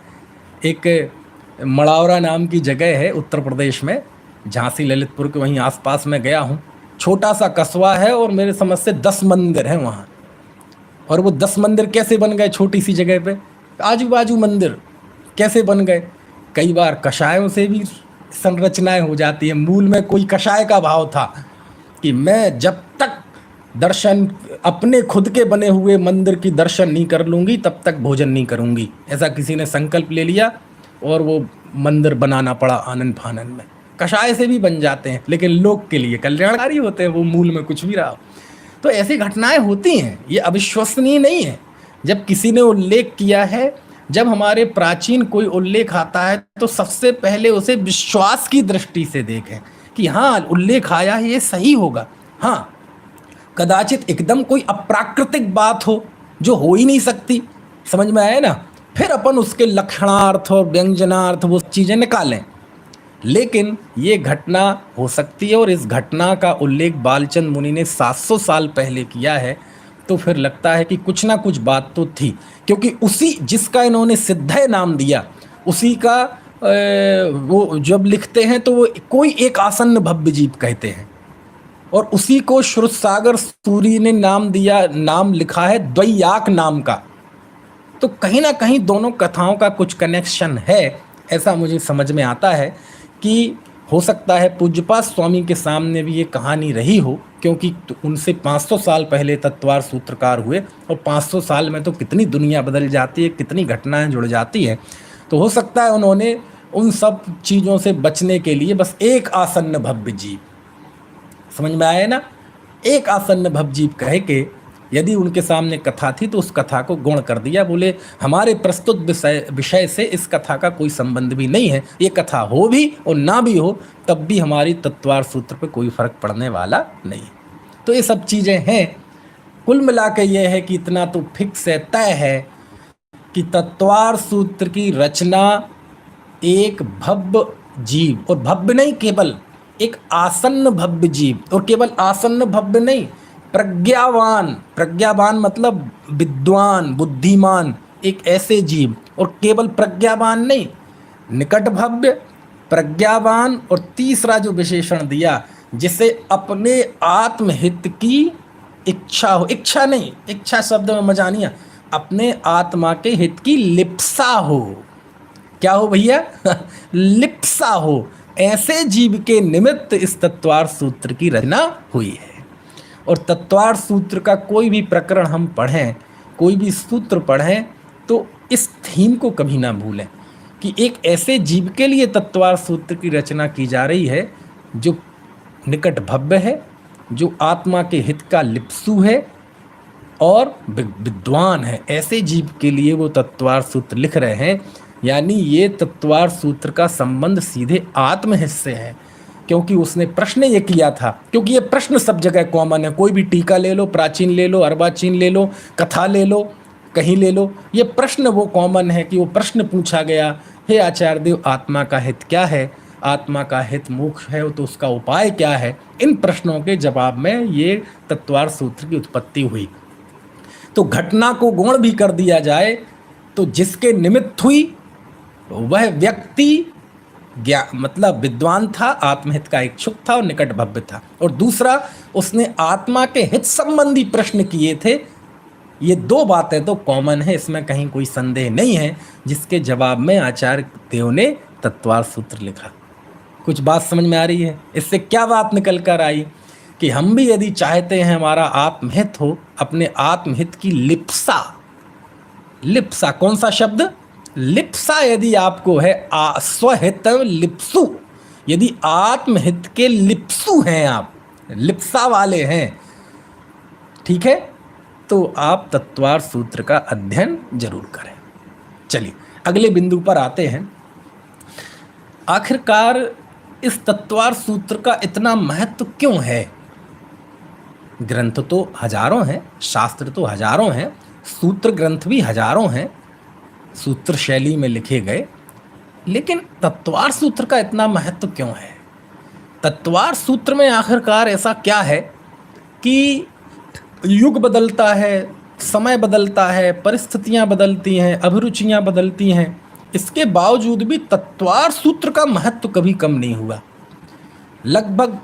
एक मड़ावरा नाम की जगह है उत्तर प्रदेश में, झांसी ललितपुर के वहीं आसपास में गया हूँ। छोटा सा कस्बा है और मेरे समझ से 10 मंदिर हैं वहाँ। और वो 10 मंदिर कैसे बन गए छोटी सी जगह पे? आजू बाजू मंदिर कैसे बन गए? कई बार कषायों से भी संरचनाएं हो जाती हैं। मूल में कोई कषाय का भाव था कि मैं जब तक दर्शन अपने खुद के बने हुए मंदिर की दर्शन नहीं कर लूँगी तब तक भोजन नहीं करूँगी, ऐसा किसी ने संकल्प ले लिया और वो मंदिर बनाना पड़ा आनन फानन में। कषाय से भी बन जाते हैं, लेकिन लोक के लिए कल्याणकारी होते हैं, वो मूल में कुछ भी रहा हो। तो ऐसी घटनाएं होती हैं, ये अविश्वसनीय नहीं है। जब किसी ने उल्लेख किया है, जब हमारे प्राचीन कोई उल्लेख आता है तो सबसे पहले उसे विश्वास की दृष्टि से देखें कि हाँ उल्लेख आया है, ये सही होगा। हाँ, कदाचित एकदम कोई अप्राकृतिक बात हो जो हो ही नहीं सकती, समझ में आया ना, फिर अपन उसके लक्षणार्थ और व्यंजनार्थ वो चीज़ें निकालें। लेकिन ये घटना हो सकती है, और इस घटना का उल्लेख बालचंद मुनि ने 700 साल पहले किया है, तो फिर लगता है कि कुछ ना कुछ बात तो थी। क्योंकि उसी जिसका इन्होंने सिद्धय नाम दिया, उसी का वो जब लिखते हैं तो वो कोई एक आसन्न भव्य जीव कहते हैं, और उसी को श्रुतसागर सूरी ने नाम दिया, नाम लिखा है द्वैयाक नाम का। तो कहीं ना कहीं दोनों कथाओं का कुछ कनेक्शन है, ऐसा मुझे समझ में आता है। कि हो सकता है पूज्यपाद स्वामी के सामने भी ये कहानी रही हो, क्योंकि उनसे 500 साल पहले तत्वार सूत्रकार हुए, और 500 साल में तो कितनी दुनिया बदल जाती है, कितनी घटनाएं जुड़ जाती हैं। तो हो सकता है उन्होंने उन सब चीज़ों से बचने के लिए बस एक आसन्न भव्य जीव, समझ में आया ना, एक आसन्न भव्य जीव कह के यदि उनके सामने कथा थी तो उस कथा को गौण कर दिया। बोले हमारे प्रस्तुत विषय से इस कथा का कोई संबंध भी नहीं है, ये कथा हो भी और ना भी हो तब भी हमारी तत्वार सूत्र पे कोई फर्क पड़ने वाला नहीं। तो ये सब चीज़ें हैं। कुल मिला के ये है कि इतना तो फिक्स है, तय है कि तत्वार सूत्र की रचना एक भव्य जीव, और भव्य नहीं केवल एक आसन्न भव्य जीव, और केवल आसन्न भव्य नहीं, प्रज्ञावान, प्रज्ञावान मतलब विद्वान, बुद्धिमान, एक ऐसे जीव। और केवल प्रज्ञावान नहीं, निकट भव्य, प्रज्ञावान, और तीसरा जो विशेषण दिया, जिसे अपने आत्महित की इच्छा हो, इच्छा नहीं, इच्छा शब्द में मजा नहीं है, अपने आत्मा के हित की लिप्सा हो। क्या हो भैया? लिप्सा हो। ऐसे जीव के निमित्त इस तत्वार सूत्र की रचना हुई है। और तत्वार सूत्र का कोई भी प्रकरण हम पढ़ें, कोई भी सूत्र पढ़ें, तो इस थीम को कभी ना भूलें कि एक ऐसे जीव के लिए तत्वार सूत्र की रचना की जा रही है जो निकट भव्य है, जो आत्मा के हित का लिप्सु है और विद्वान है। ऐसे जीव के लिए वो तत्वार सूत्र लिख रहे हैं। यानी ये तत्वार सूत्र का संबंध सीधे आत्महित से है, क्योंकि उसने प्रश्न ये किया था। क्योंकि ये प्रश्न सब जगह कॉमन है, कोई भी टीका ले लो, प्राचीन ले लो, अर्वाचीन ले लो, कथा ले लो, कहीं ले लो, ये प्रश्न वो कॉमन है कि वो प्रश्न पूछा गया, हे आचार्य देव, आत्मा का हित क्या है? आत्मा का हित मोक्ष है, तो उसका उपाय क्या है? इन प्रश्नों के जवाब में ये तत्वार सूत्र की उत्पत्ति हुई। तो घटना को गौण भी कर दिया जाए तो जिसके निमित्त हुई वह व्यक्ति मतलब विद्वान था, आत्महित का इच्छुक था और निकट भव्य था। और दूसरा, उसने आत्मा के हित संबंधी प्रश्न किए थे। ये दो बातें तो कॉमन है, इसमें कहीं कोई संदेह नहीं है, जिसके जवाब में आचार्य देव ने तत्वार्थ सूत्र लिखा। कुछ बात समझ में आ रही है? इससे क्या बात निकल कर आई कि हम भी यदि चाहते हैं हमारा आत्महित हो, अपने आत्महित की लिप्सा, लिप्सा कौन सा शब्द? लिप्सा यदि आपको है, स्वहित लिप्सु, यदि आत्महित के लिप्सु हैं आप, लिप्सा वाले हैं, ठीक है, तो आप तत्वार्थ सूत्र का अध्ययन जरूर करें। चलिए अगले बिंदु पर आते हैं। आखिरकार इस तत्वार्थ सूत्र का इतना महत्व क्यों है? ग्रंथ तो हजारों हैं, शास्त्र तो हजारों हैं, सूत्र ग्रंथ भी हजारों हैं, सूत्र शैली में लिखे गए, लेकिन तत्वार्थ सूत्र का इतना महत्व क्यों है? तत्वार्थ सूत्र में आखिरकार ऐसा क्या है कि युग बदलता है, समय बदलता है, परिस्थितियां बदलती हैं, अभिरुचियां बदलती हैं, इसके बावजूद भी तत्वार्थ सूत्र का महत्व कभी कम नहीं हुआ। लगभग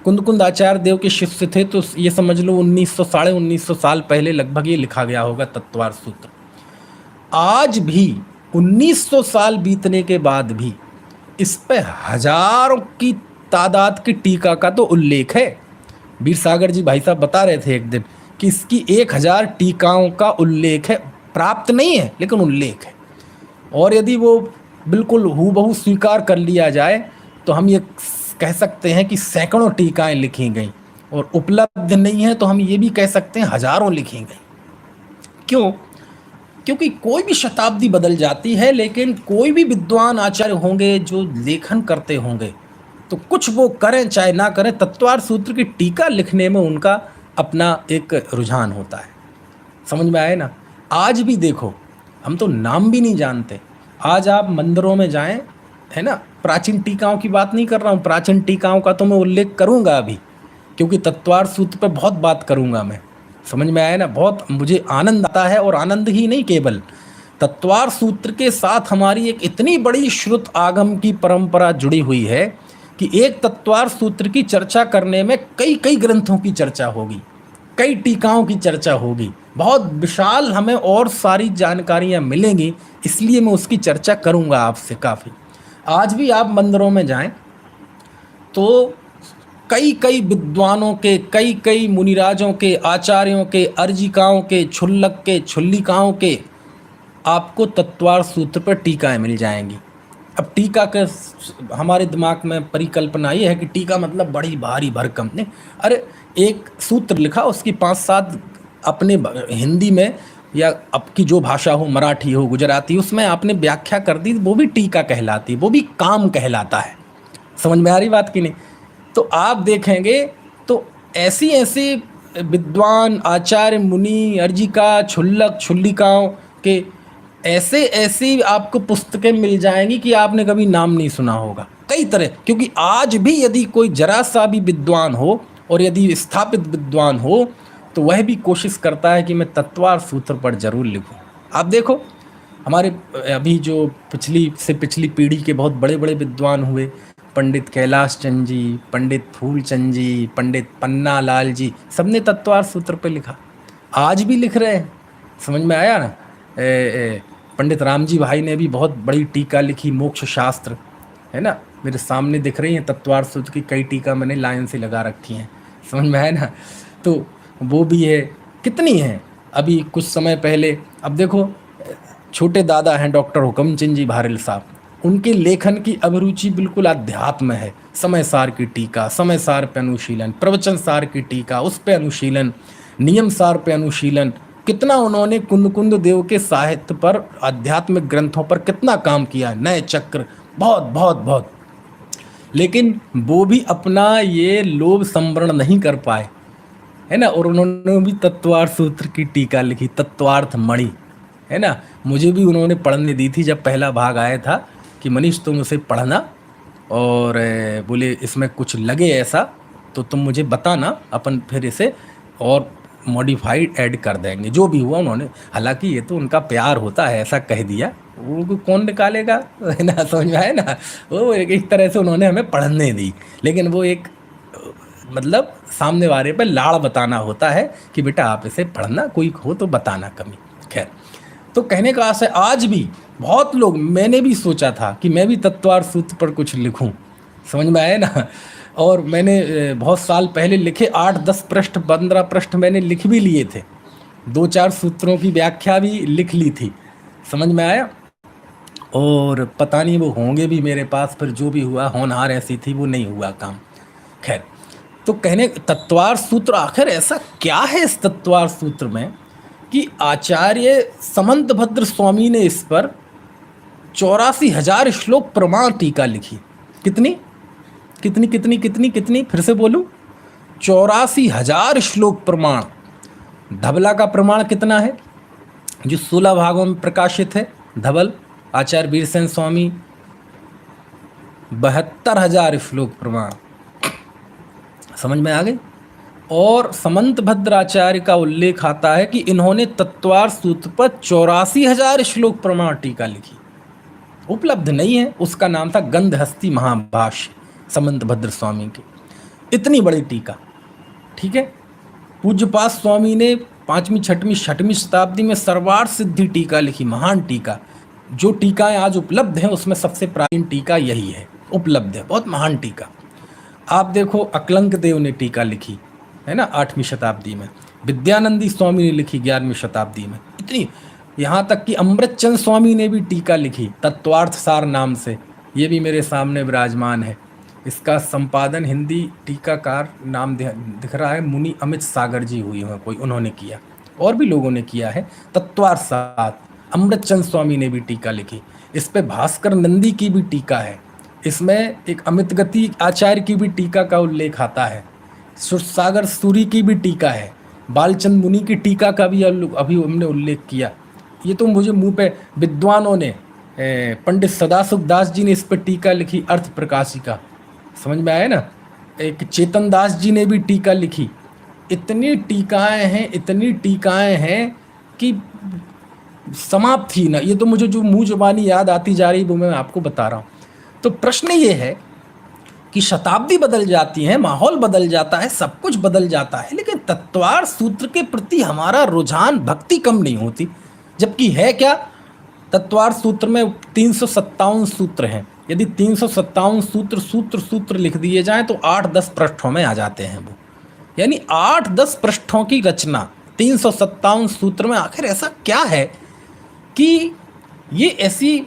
कुंद आचार्य देव के शिष्य थे, तो ये समझ लो 1900 साल पहले लगभग ये लिखा गया होगा तत्वार्थ सूत्र। आज भी 1900 साल बीतने के बाद भी इस पे हजारों की तादाद की टीका का तो उल्लेख है। वीर सागर जी भाई साहब बता रहे थे एक दिन कि इसकी 1000 टीकाओं का उल्लेख है, प्राप्त नहीं है लेकिन उल्लेख है। और यदि वो बिल्कुल हूबहू स्वीकार कर लिया जाए तो हम ये कह सकते हैं कि सैकड़ों टीकाएं लिखी गई, और उपलब्ध नहीं है तो हम ये भी कह सकते हैं हजारों लिखी गई। क्यों? क्योंकि कोई भी शताब्दी बदल जाती है, लेकिन कोई भी विद्वान आचार्य होंगे जो लेखन करते होंगे, तो कुछ वो करें चाहे ना करें, तत्वार्थ सूत्र की टीका लिखने में उनका अपना एक रुझान होता है। समझ में आए ना? आज भी देखो, हम तो नाम भी नहीं जानते। आज आप मंदिरों में जाएं, है ना, प्राचीन टीकाओं की बात नहीं कर रहा हूँ, प्राचीन टीकाओं का तो मैं उल्लेख करूँगा अभी, क्योंकि तत्वार्थ सूत्र पर बहुत बात करूँगा मैं। समझ में आया ना? बहुत मुझे आनंद आता है, और आनंद ही नहीं, केवल तत्वार्थ सूत्र के साथ हमारी एक इतनी बड़ी श्रुत आगम की परंपरा जुड़ी हुई है कि एक तत्वार्थ सूत्र की चर्चा करने में कई कई ग्रंथों की चर्चा होगी, कई टीकाओं की चर्चा होगी, बहुत विशाल हमें और सारी जानकारियां मिलेंगी, इसलिए मैं उसकी चर्चा करूंगा आपसे काफ़ी। आज भी आप मंदिरों में जाएं तो कई कई विद्वानों के, कई कई मुनिराजों के, आचार्यों के, अर्जिकाओं के, छुल्लक के, छुल्लिकाओं के आपको तत्वार्थ सूत्र पर टीकाएं मिल जाएंगी। अब टीका के हमारे दिमाग में परिकल्पना ये है कि टीका मतलब बड़ी भारी भरकम, नहीं। अरे एक सूत्र लिखा, उसकी 5-7 अपने हिंदी में या आपकी जो भाषा हो, मराठी हो, गुजराती, उसमें आपने व्याख्या कर दी, वो भी टीका कहलाती है, वो भी काम कहलाता है। समझ में आ रही बात कि नहीं? तो आप देखेंगे तो ऐसी ऐसी विद्वान, आचार्य, मुनि, अर्जिका, छुल्लक, छुल्लिकाओं के ऐसे ऐसी आपको पुस्तकें मिल जाएंगी कि आपने कभी नाम नहीं सुना होगा, कई तरह। क्योंकि आज भी यदि कोई जरा सा भी विद्वान हो और यदि स्थापित विद्वान हो तो वह भी कोशिश करता है कि मैं तत्वार्थ सूत्र पर जरूर लिखूं। आप देखो हमारे अभी जो पिछली पीढ़ी के बहुत बड़े बड़े विद्वान हुए, पंडित कैलाश चंद जी, पंडित फूलचंद जी, पंडित पन्ना लाल जी, सबने तत्वार्थ सूत्र पर लिखा, आज भी लिख रहे हैं। समझ में आया ना? पंडित रामजी भाई ने भी बहुत बड़ी टीका लिखी, मोक्ष शास्त्र, है ना, मेरे सामने दिख रही हैं तत्वार्थ सूत्र की कई टीका मैंने लाइन से लगा रखी हैं। समझ में आया ना? तो वो भी है, कितनी हैं। अभी कुछ समय पहले, अब देखो छोटे दादा हैं डॉक्टर हुकमचंद जी भारल साहब, उनके लेखन की अभिरुचि बिल्कुल अध्यात्म है। समय सार की टीका, समय सार पे अनुशीलन, प्रवचन सार की टीका, उस पे अनुशीलन, नियम सार पे अनुशीलन, कितना उन्होंने कुंद देव के साहित्य पर, आध्यात्मिक ग्रंथों पर कितना काम किया, नए चक्र, बहुत बहुत बहुत। लेकिन वो भी अपना ये लोभ संवरण नहीं कर पाए, है ना, और उन्होंने भी तत्वार्थ सूत्र की टीका लिखी, तत्वार्थ मणि, है ना। मुझे भी उन्होंने पढ़ने दी थी जब पहला भाग आया था कि मनीष तुम उसे पढ़ना, और बोले इसमें कुछ लगे ऐसा तो तुम मुझे बताना, अपन फिर इसे और मॉडिफाइड ऐड कर देंगे, जो भी हुआ उन्होंने, हालांकि ये तो उनका प्यार होता है, ऐसा कह दिया, उनको कौन निकालेगा, है ना, समझ में आए ना। वो एक तरह से उन्होंने हमें पढ़ने दी, लेकिन वो एक मतलब सामने वाले पे लाड़ बताना होता है कि बेटा आप इसे पढ़ना, कोई हो तो बताना कमी। खैर, तो कहने का आशय, आज भी बहुत लोग, मैंने भी सोचा था कि मैं भी तत्वार्थ सूत्र पर कुछ लिखूं, समझ में आया ना। और मैंने बहुत साल पहले लिखे 8-10 पृष्ठ 15 पृष्ठ मैंने लिख भी लिए थे, 2-4 सूत्रों की व्याख्या भी लिख ली थी, समझ में आया। और पता नहीं वो होंगे भी मेरे पास, फिर जो भी हुआ होनहार ऐसी थी, वो नहीं हुआ काम। खैर, तो कहने तत्वार्थ सूत्र, आखिर ऐसा क्या है इस तत्वार्थ सूत्र में कि आचार्य समंतभद्र स्वामी ने इस पर 84,000 श्लोक प्रमाण टीका लिखी। कितनी कितनी कितनी कितनी कितनी फिर से बोलूं, 84,000 श्लोक प्रमाण। धबला का प्रमाण कितना है, जो 16 भागों में प्रकाशित है, धबल आचार्य वीरसेन स्वामी, 72,000 श्लोक प्रमाण, समझ में आ गई। और समंत भद्राचार्य का उल्लेख आता है कि इन्होंने तत्वार्थ सूत्र पर 84,000 श्लोक प्रमाण टीका लिखी, उपलब्ध नहीं है, उसका नाम था गंधहस्ती महाभाष्य समंत भद्र स्वामी की, इतनी बड़ी टीका, ठीक है। पूज्यपाद स्वामी ने 5वीं 6वीं 6वीं शताब्दी में सर्वार्थ सिद्धि टीका लिखी, महान टीका। जो टीकाएं आज उपलब्ध हैं उसमें सबसे प्राचीन टीका यही है, उपलब्ध है, बहुत महान टीका। आप देखो, अकलंक देव ने टीका लिखी है ना 8वीं शताब्दी में, विद्यानंदी स्वामी ने लिखी 11वीं शताब्दी में, इतनी, यहाँ तक कि अमृतचंद स्वामी ने भी टीका लिखी तत्वार्थ सार नाम से, ये भी मेरे सामने विराजमान है। इसका संपादन हिंदी टीकाकार नाम दिख रहा है, मुनि अमित सागर जी हुई हैं कोई, उन्होंने किया, और भी लोगों ने किया है तत्वार्थ सार। अमृतचंद स्वामी ने भी टीका लिखी, इस पे भास्कर नंदी की भी टीका है, इसमें एक अमित गति आचार्य की भी टीका का उल्लेख आता है, सागर सूरी की भी टीका है, बालचंद मुनि की टीका का भी अभी हमने उल्लेख किया। ये तो मुझे मुंह पे, विद्वानों ने, पंडित सदाशिव दास जी ने इस पर टीका लिखी, अर्थ प्रकाशिका, समझ में आया ना। एक चेतन दास जी ने भी टीका लिखी। इतनी टीकाएं हैं, इतनी टीकाएं हैं कि समाप्त ही ना। ये तो मुझे जो मुँह जुबानी याद आती जा रही वो मैं आपको बता रहा हूँ। तो प्रश्न ये है कि शताब्दी बदल जाती है, माहौल बदल जाता है, सब कुछ बदल जाता है, लेकिन तत्वार्थ सूत्र के प्रति हमारा रुझान, भक्ति कम नहीं होती। जबकि है क्या, तत्वार्थ सूत्र में 357 सूत्र हैं। यदि 357 सूत्र लिख दिए जाएं तो 8-10 पृष्ठों में आ जाते हैं वो, यानी 8-10 पृष्ठों की रचना 357 सूत्र में। आखिर ऐसा क्या है कि ये ऐसी,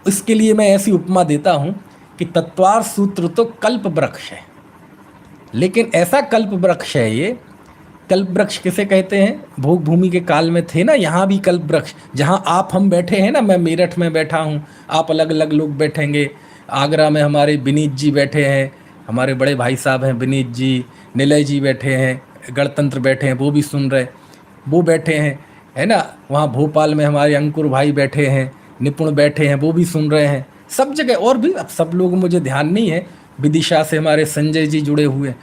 इसके लिए मैं ऐसी उपमा देता हूं कि तत्वार्थ सूत्र तो कल्प वृक्ष है, लेकिन ऐसा कल्प वृक्ष है ये। कल्प वृक्ष किसे कहते हैं, भोग भूमि के काल में थे ना, यहाँ भी कल्प वृक्ष, जहाँ आप हम बैठे हैं ना, मैं मेरठ में बैठा हूँ, आप अलग अलग लोग बैठेंगे, आगरा में हमारे विनीत जी बैठे हैं, हमारे बड़े भाई साहब हैं विनीत जी, निलय जी बैठे हैं, गणतंत्र बैठे हैं, वो भी सुन रहे, वो बैठे हैं, है ना। वहाँ भोपाल में हमारे अंकुर भाई बैठे हैं, निपुण बैठे हैं, वो भी सुन रहे हैं, सब जगह। और भी अब सब लोग मुझे ध्यान नहीं है, विदिशा से हमारे संजय जी जुड़े हुए,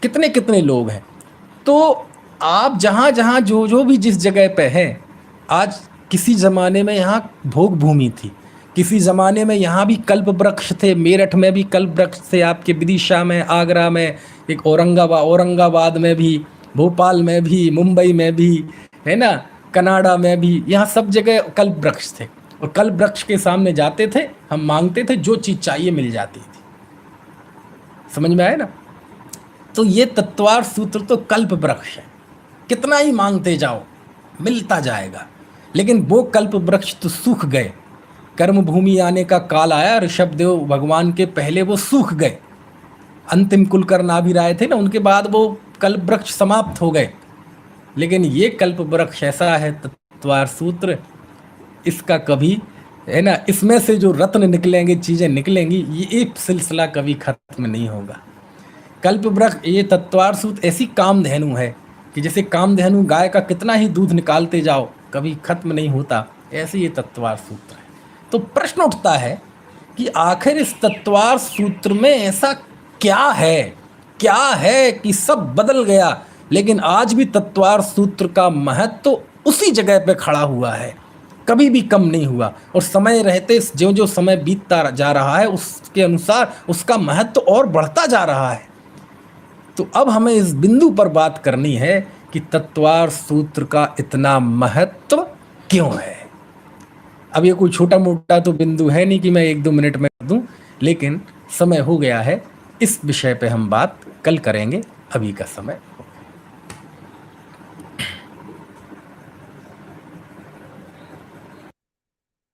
कितने कितने लोग हैं। तो आप जहाँ जहाँ जो भी जिस जगह पे हैं, आज किसी ज़माने में यहाँ भोग भूमि थी, किसी ज़माने में यहाँ भी कल्प वृक्ष थे, मेरठ में भी कल्प वृक्ष थे, आपके विदिशा में, आगरा में, एक औरंगाबाद में भी, भोपाल में भी, मुंबई में भी, है ना, कनाडा में भी, यहाँ सब जगह कल्प वृक्ष थे। और कल्प वृक्ष के सामने जाते थे, हम मांगते थे, जो चीज़ चाहिए मिल जाती थी। समझ में आया ना। तो ये तत्वार्थ सूत्र तो कल्प वृक्ष है, कितना ही मांगते जाओ मिलता जाएगा। लेकिन वो कल्प वृक्ष तो सूख गए, कर्म भूमि आने का काल आया, ऋषभदेव भगवान के पहले वो सूख गए, अंतिम कुलकर नाभिराय थे ना, उनके बाद वो कल्प वृक्ष समाप्त हो गए। लेकिन ये कल्प वृक्ष ऐसा है तत्वार्थ सूत्र, इसका कभी, है ना, इसमें से जो रत्न निकलेंगे, चीज़ें निकलेंगी, ये एक सिलसिला कभी खत्म नहीं होगा। कल्प वृक्ष, ये तत्वार्थ सूत्र ऐसी कामधेनु है कि जैसे कामधेनु गाय का कितना ही दूध निकालते जाओ कभी खत्म नहीं होता, ऐसे ये तत्वार्थ सूत्र है। तो प्रश्न उठता है कि आखिर इस तत्वार्थ सूत्र में ऐसा क्या है कि सब बदल गया। लेकिन आज भी तत्वार सूत्र का महत्व उसी जगह पे खड़ा हुआ है, कभी भी कम नहीं हुआ। और समय रहते जो जो समय बीतता जा रहा है उसके अनुसार उसका महत्व और बढ़ता जा रहा है। तो अब हमें इस बिंदु पर बात करनी है कि तत्वार सूत्र का इतना महत्व क्यों है। अब ये कोई छोटा मोटा तो बिंदु है नहीं कि मैं 1-2 मिनट में कर दूं, लेकिन समय हो गया है। इस विषय पे हम बात कल करेंगे, अभी का समय